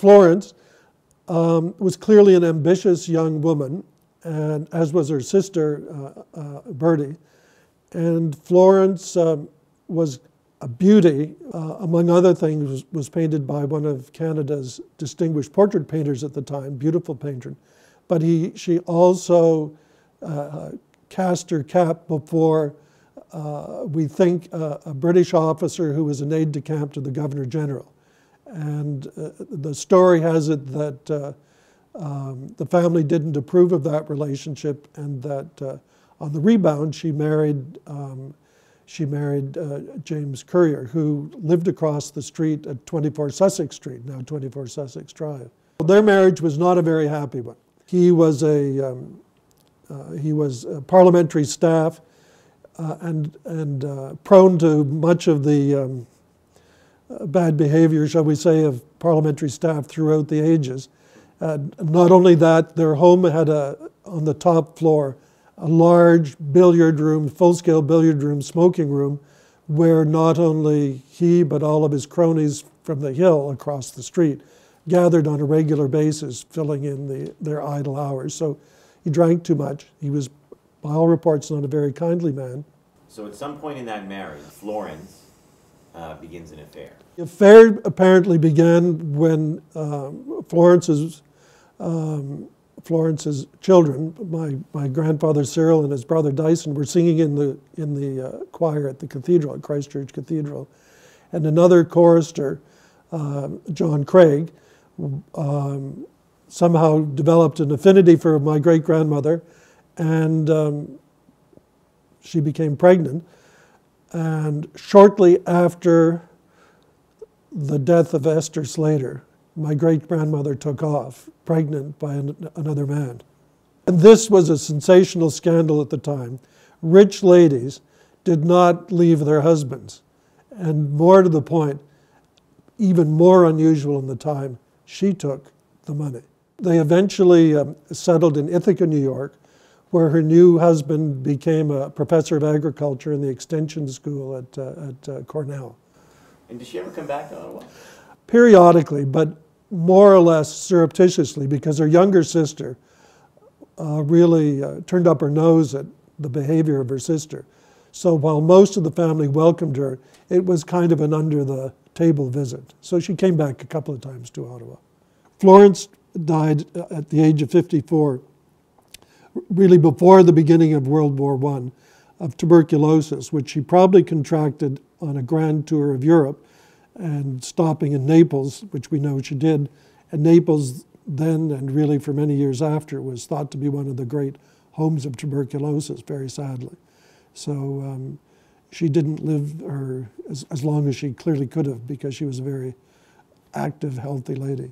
Florence was clearly an ambitious young woman, and as was her sister, Bertie. And Florence was a beauty, among other things, was painted by one of Canada's distinguished portrait painters at the time, beautiful painter. But she also cast her cap before, we think, a British officer who was an aide-de-camp to the Governor General. And the story has it that the family didn't approve of that relationship, and that on the rebound she married James Currier, who lived across the street at 24 Sussex Street, now 24 Sussex Drive. Their marriage was not a very happy one. He was a parliamentary staff and prone to much of the bad behavior, shall we say, of parliamentary staff throughout the ages. Not only that, their home had on the top floor, a large billiard room, full-scale billiard room, smoking room, where not only he but all of his cronies from the hill across the street gathered on a regular basis, filling in their idle hours. So he drank too much. He was, by all reports, not a very kindly man. So at some point in that marriage, Florence begins an affair. The affair apparently began when Florence's children, my grandfather Cyril and his brother Dyson, were singing in the choir at the cathedral, at Christ Church Cathedral, and another chorister, John Craig, somehow developed an affinity for my great-grandmother, and she became pregnant. And shortly after the death of Esther Slater, my great-grandmother took off, pregnant by another man. And this was a sensational scandal at the time. Rich ladies did not leave their husbands. And more to the point, even more unusual in the time, she took the money. They eventually settled in Ithaca, New York, where her new husband became a professor of agriculture in the extension school at Cornell. And did she ever come back to Ottawa? Periodically, but more or less surreptitiously, because her younger sister really turned up her nose at the behavior of her sister. So while most of the family welcomed her, it was kind of an under-the-table visit. So she came back a couple of times to Ottawa. Florence died at the age of 54, really before the beginning of World War I, of tuberculosis, which she probably contracted on a grand tour of Europe and stopping in Naples, which we know she did. And Naples then, and really for many years after, was thought to be one of the great homes of tuberculosis, very sadly. So she didn't live as long as she clearly could have, because she was a very active, healthy lady.